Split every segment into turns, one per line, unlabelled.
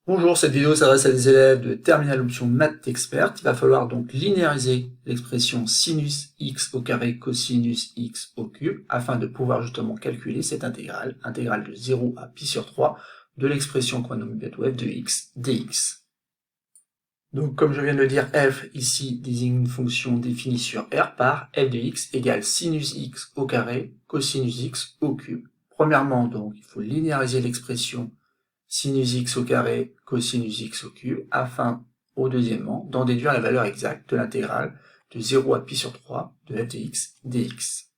Bonjour, cette vidéo s'adresse à des élèves de terminale option maths expert. Il va falloir donc linéariser l'expression sinus x au carré cosinus x au cube afin de pouvoir justement calculer cette intégrale de 0 à pi sur 3 de l'expression qu'on nomme bientôt f de x dx. Donc comme je viens de le dire, f ici désigne une fonction définie sur R par f de x égale sinus x au carré cosinus x au cube. Premièrement, donc, il faut linéariser l'expression sinus x au carré cosinus x au cube, afin, au deuxièmement, d'en déduire la valeur exacte de l'intégrale de 0 à pi sur 3 de f de x dx.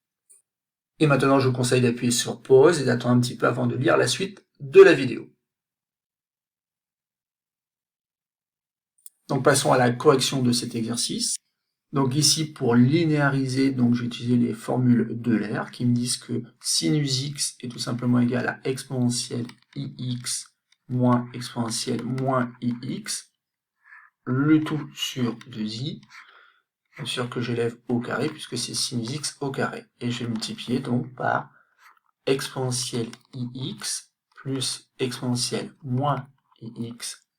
Et maintenant, je vous conseille d'appuyer sur pause et d'attendre un petit peu avant de lire la suite de la vidéo. Donc passons à la correction de cet exercice. Donc ici, pour linéariser, donc j'ai utilisé les formules d'Euler qui me disent que sinus x est tout simplement égal à exponentielle ix moins exponentielle moins ix, le tout sur 2i, bien sûr que j'élève au carré puisque c'est sinus x au carré. Et je vais multiplier donc par exponentielle ix plus exponentielle moins ix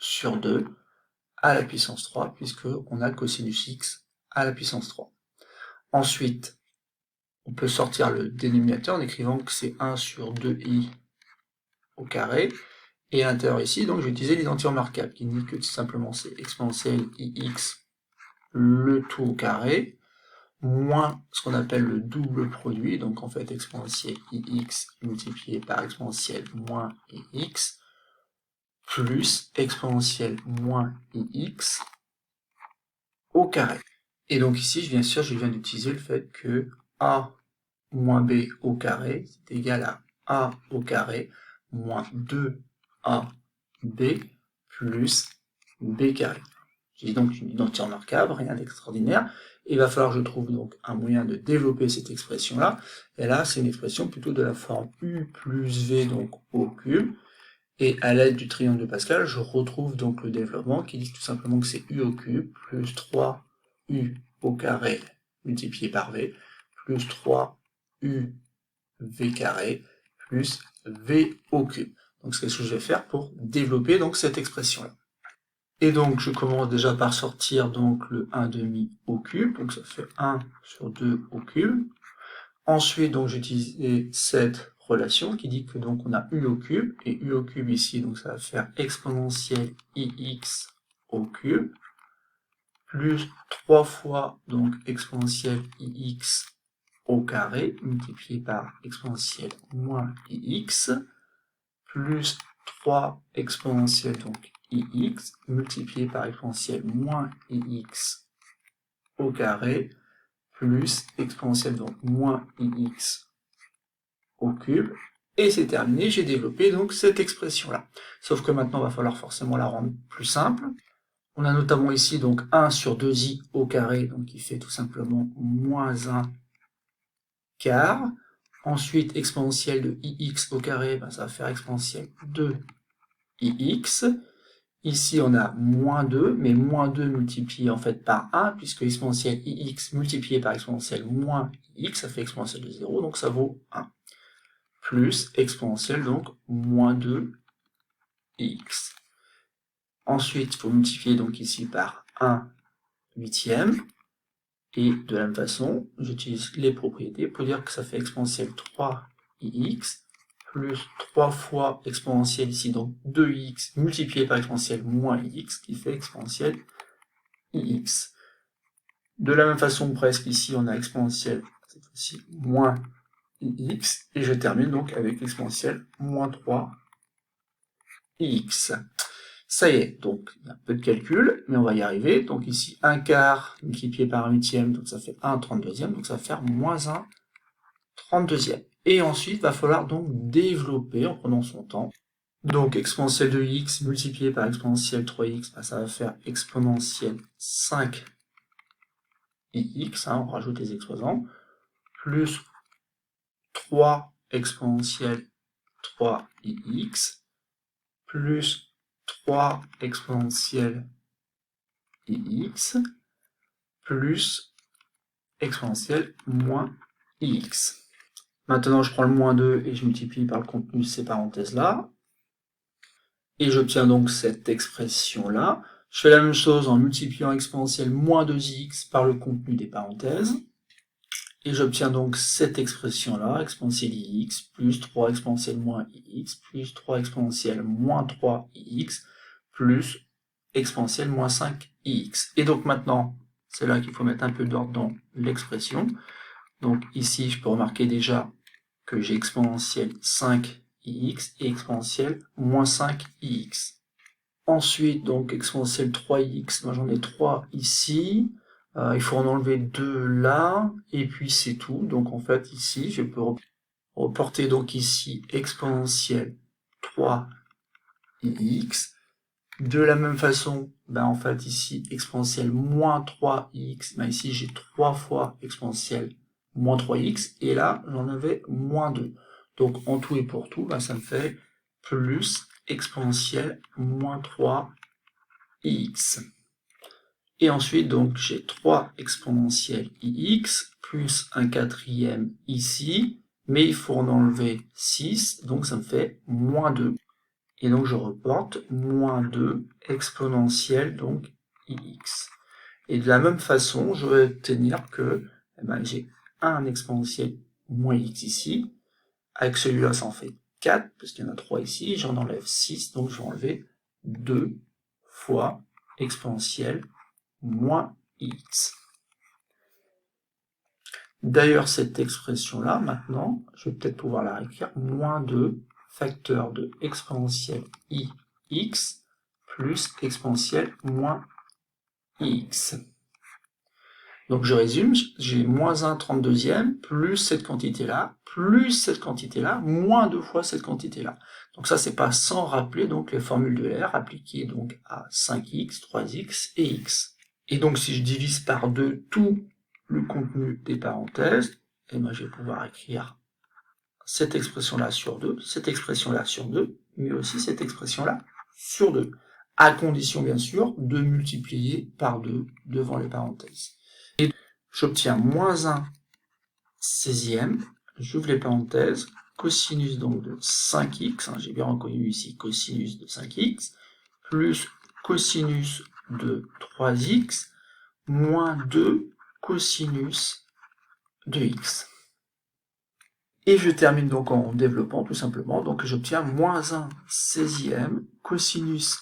sur 2 à la puissance 3, puisque on a cosinus x à la puissance 3. Ensuite, on peut sortir le dénominateur en écrivant que c'est 1 sur 2i au carré, et à l'intérieur ici, donc je vais utiliser l'identité remarquable, qui dit que tout simplement c'est exponentielle ix le tout au carré, moins ce qu'on appelle le double produit, donc en fait exponentielle ix multiplié par exponentielle moins ix, plus exponentielle moins ix au carré. Et donc ici, bien sûr, je viens d'utiliser le fait que a moins b au carré, c'est égal à a au carré moins 2ab plus b carré. J'ai donc une identité remarquable, rien d'extraordinaire. Il va falloir que je trouve donc un moyen de développer cette expression-là. Et là, c'est une expression plutôt de la forme u plus v donc au cube. Et à l'aide du triangle de Pascal, je retrouve donc le développement qui dit tout simplement que c'est u au cube plus 3u au carré multiplié par v plus 3u v carré plus v au cube. Donc c'est ce que je vais faire pour développer donc cette expression-là. Et donc je commence déjà par sortir donc le 1 demi au cube, donc ça fait 1 sur 2 au cube. Ensuite, donc j'utilise cette relation qui dit que donc on a u au cube, et u au cube ici, donc ça va faire exponentielle ix au cube, plus 3 fois donc exponentielle ix au carré, multiplié par exponentielle moins ix, plus 3 exponentielle donc ix, multiplié par exponentielle moins ix au carré, plus exponentielle donc moins ix au cube, et c'est terminé, j'ai développé donc cette expression-là. Sauf que maintenant, il va falloir forcément la rendre plus simple. On a notamment ici donc 1 sur 2i au carré, donc qui fait tout simplement moins 1 quart. Ensuite, exponentielle de ix au carré, ben, ça va faire exponentielle de ix. Ici, on a moins 2, mais moins 2 multiplié en fait par 1, puisque exponentielle ix multiplié par exponentielle moins ix, ça fait exponentielle de 0, donc ça vaut 1. Plus exponentielle, donc moins 2x. Ensuite, il faut multiplier donc ici par 1 huitième. Et de la même façon, j'utilise les propriétés pour dire que ça fait exponentielle 3ix plus 3 fois exponentielle ici, donc 2x multiplié par exponentielle moins x, qui fait exponentielle ix. De la même façon, presque ici, on a exponentielle, cette fois-ci, moins ix, et je termine donc avec exponentielle moins 3x. Ça y est, donc il y a un peu de calcul, mais on va y arriver. Donc ici, 1 quart multiplié par 1 huitième, donc ça fait 1 32e, donc ça va faire moins 1 32e. Et ensuite, il va falloir donc développer en prenant son temps. Donc exponentielle de x multiplié par exponentielle 3x, bah, ça va faire exponentielle 5ix, on rajoute les exposants, plus 3 exponentielle 3ix, plus 3 exponentielle ix, plus exponentielle moins ix. Maintenant, je prends le moins 2 et je multiplie par le contenu de ces parenthèses-là. Et j'obtiens donc cette expression-là. Je fais la même chose en multipliant exponentielle moins 2x par le contenu des parenthèses. Et j'obtiens donc cette expression-là, exponentielle ix, plus 3 exponentielle moins ix, plus 3 exponentielle moins 3ix, plus exponentielle moins 5ix. Et donc maintenant, c'est là qu'il faut mettre un peu d'ordre dans l'expression. Donc ici, je peux remarquer déjà que j'ai exponentielle 5ix et exponentielle moins 5ix. Ensuite, donc exponentielle 3x, moi j'en ai 3 ici. Il faut en enlever 2 là, et puis c'est tout. Donc en fait ici, je peux reporter donc ici exponentielle 3x. De la même façon, en fait ici exponentielle moins 3x, ici j'ai 3 fois exponentielle moins 3x, et là j'en avais moins 2. Donc en tout et pour tout, ça me fait plus exponentielle moins 3ix. Et ensuite, donc, j'ai 3 exponentielle ix, plus un quatrième ici, mais il faut en enlever 6, donc ça me fait moins 2. Et donc je reporte moins 2 exponentielle, donc ix. Et de la même façon, je vais obtenir que j'ai un exponentielle moins x ici, avec celui-là ça en fait 4, parce qu'il y en a 3 ici, j'en enlève 6, donc je vais enlever 2 fois exponentielle moins x. D'ailleurs, cette expression-là, maintenant, je vais peut-être pouvoir la réécrire, moins 2 facteur de exponentielle ix plus exponentielle moins ix. Donc je résume, j'ai moins 1 32e, plus cette quantité-là, plus cette quantité-là, moins 2 fois cette quantité-là. Donc ça, c'est pas sans rappeler donc les formules de L'R appliquées donc à 5x, 3x et x. Et donc si je divise par 2 tout le contenu des parenthèses, et moi je vais pouvoir écrire cette expression-là sur 2, cette expression-là sur 2, mais aussi cette expression-là sur 2, à condition bien sûr de multiplier par 2 devant les parenthèses. Et j'obtiens moins 1 16e, j'ouvre les parenthèses, cosinus donc de 5x, j'ai bien reconnu ici cosinus de 5x, plus cosinus de 3x, moins 2 cosinus de x. Et je termine donc en développant tout simplement, donc j'obtiens moins 1 16e cosinus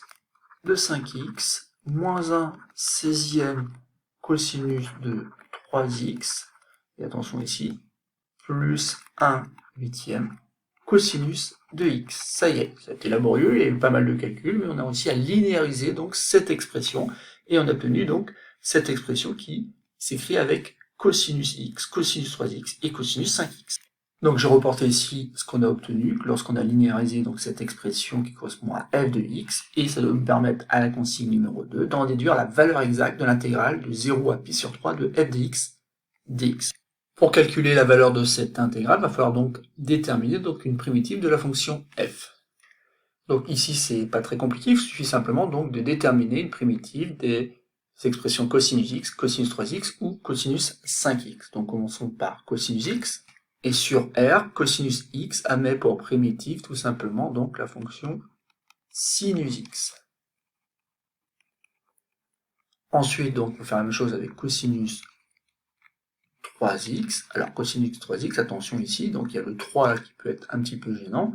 de 5x, moins 1 16e cosinus de 3x, et attention ici, plus 1 8e cosinus de x. Ça y est, ça a été laborieux, il y a eu pas mal de calculs, mais on a aussi à linéariser donc cette expression, et on a obtenu donc cette expression qui s'écrit avec cosinus x, cosinus 3x et cosinus 5x. Donc je reporte ici ce qu'on a obtenu lorsqu'on a linéarisé donc cette expression qui correspond à f de x, et ça doit me permettre à la consigne numéro 2 d'en déduire la valeur exacte de l'intégrale de 0 à pi sur 3 de f de x dx. Pour calculer la valeur de cette intégrale, il va falloir donc déterminer donc une primitive de la fonction f. Donc ici c'est pas très compliqué, il suffit simplement donc de déterminer une primitive des expressions cosinus x, cosinus 3x ou cosinus 5x. Donc commençons par cosinus x. Et sur R, cosinus x admet pour primitive tout simplement donc la fonction sinus x. Ensuite, donc, on va faire la même chose avec cosinus 3x. Alors, cosinus 3x, attention ici, donc il y a le 3 qui peut être un petit peu gênant,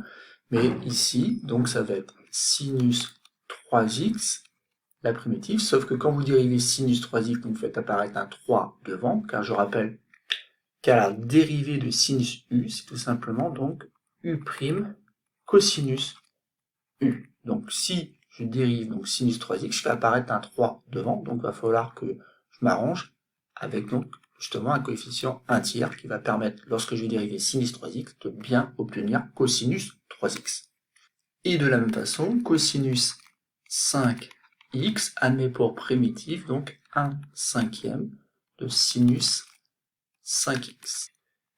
mais ici, donc ça va être sinus 3x, la primitive, sauf que quand vous dérivez sinus 3x, donc vous faites apparaître un 3 devant, car je rappelle qu'à la dérivée de sinus u, c'est tout simplement donc u' cosinus u. Donc si je dérive donc sinus 3x, je fais apparaître un 3 devant, donc il va falloir que je m'arrange avec donc justement un coefficient 1 tiers qui va permettre, lorsque je vais dériver sinus 3x, de bien obtenir cosinus 3x. Et de la même façon, cosinus 5x admet pour primitive donc 1/5 de sinus 5x.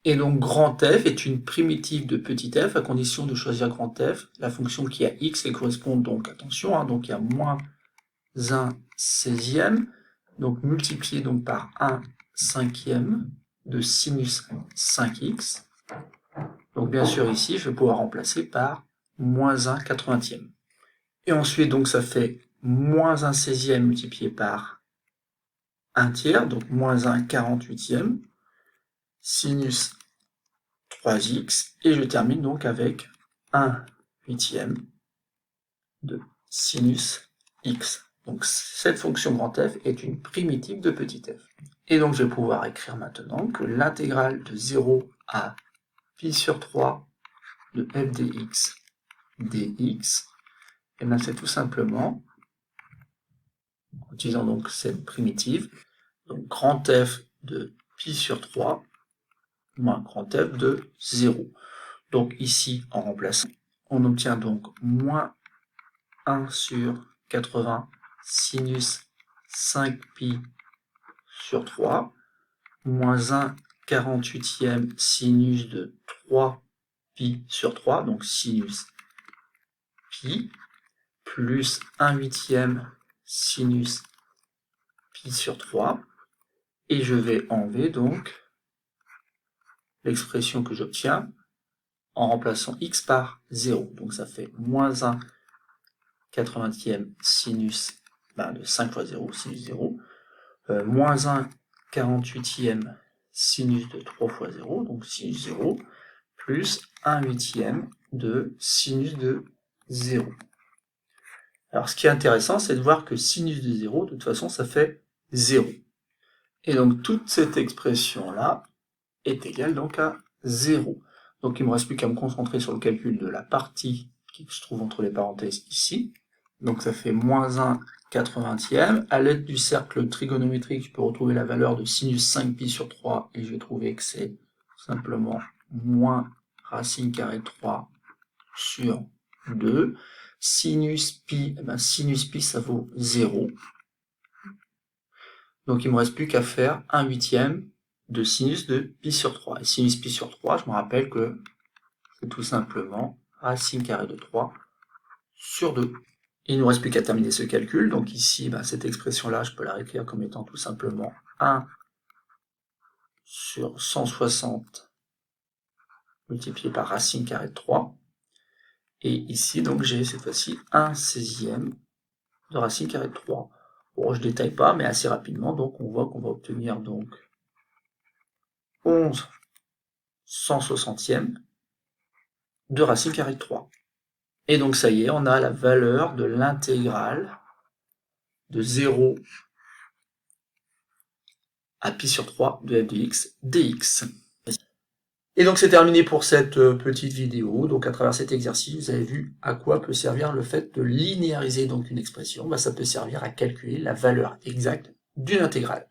Et donc grand f est une primitive de petit f à condition de choisir grand f, la fonction qui a x et correspond donc, attention, donc il y a moins 1 16e, donc multiplié donc par 1/5 de sinus 5x. Donc bien sûr ici je vais pouvoir remplacer par moins 1 80e. Et ensuite, donc, ça fait moins 1 16e multiplié par 1 tiers, donc moins 1 48e, sinus 3x, et je termine donc avec 1 8e de sinus x. Donc cette fonction grand F est une primitive de petit f. Et donc je vais pouvoir écrire maintenant que l'intégrale de 0 à pi sur 3 de f dx, et bien c'est tout simplement, en utilisant donc cette primitive, donc grand F de pi sur 3 moins grand F de 0. Donc ici, en remplaçant, on obtient donc moins 1 sur 80 sinus 5pi sur 3, moins 1 48e sinus de 3pi sur 3, donc sinus pi, plus 1 8e sinus pi sur 3, et je vais enlever donc l'expression que j'obtiens en remplaçant x par 0. Donc ça fait moins 1 80e sinus de 5 fois 0, sinus 0, moins 1 48e sinus de 3 fois 0, donc sinus 0, plus 1 8e de sinus de 0. Alors ce qui est intéressant, c'est de voir que sinus de 0, de toute façon, ça fait 0. Et donc toute cette expression-là est égale donc à 0. Donc il ne me reste plus qu'à me concentrer sur le calcul de la partie qui se trouve entre les parenthèses ici. Donc ça fait moins 1 80e. À l'aide du cercle trigonométrique, je peux retrouver la valeur de sinus 5pi sur 3, et je vais trouver que c'est simplement moins racine carrée de 3 sur 2. Sinus pi, sinus pi ça vaut 0. Donc il ne me reste plus qu'à faire 1 8e de sinus de pi sur 3. Et sinus pi sur 3, je me rappelle que c'est tout simplement racine carrée de 3 sur 2. Il ne nous reste plus qu'à terminer ce calcul. Donc ici, cette expression-là, je peux la réécrire comme étant tout simplement 1 sur 160 multiplié par racine carrée de 3. Et ici, donc j'ai cette fois-ci 1 16e de racine carrée de 3. Bon, je ne détaille pas, mais assez rapidement, donc on voit qu'on va obtenir donc 11 160e de racine carrée de 3. Et donc ça y est, on a la valeur de l'intégrale de 0 à pi sur 3 de f de x dx. Et donc c'est terminé pour cette petite vidéo. Donc à travers cet exercice, vous avez vu à quoi peut servir le fait de linéariser donc une expression. Ça peut servir à calculer la valeur exacte d'une intégrale.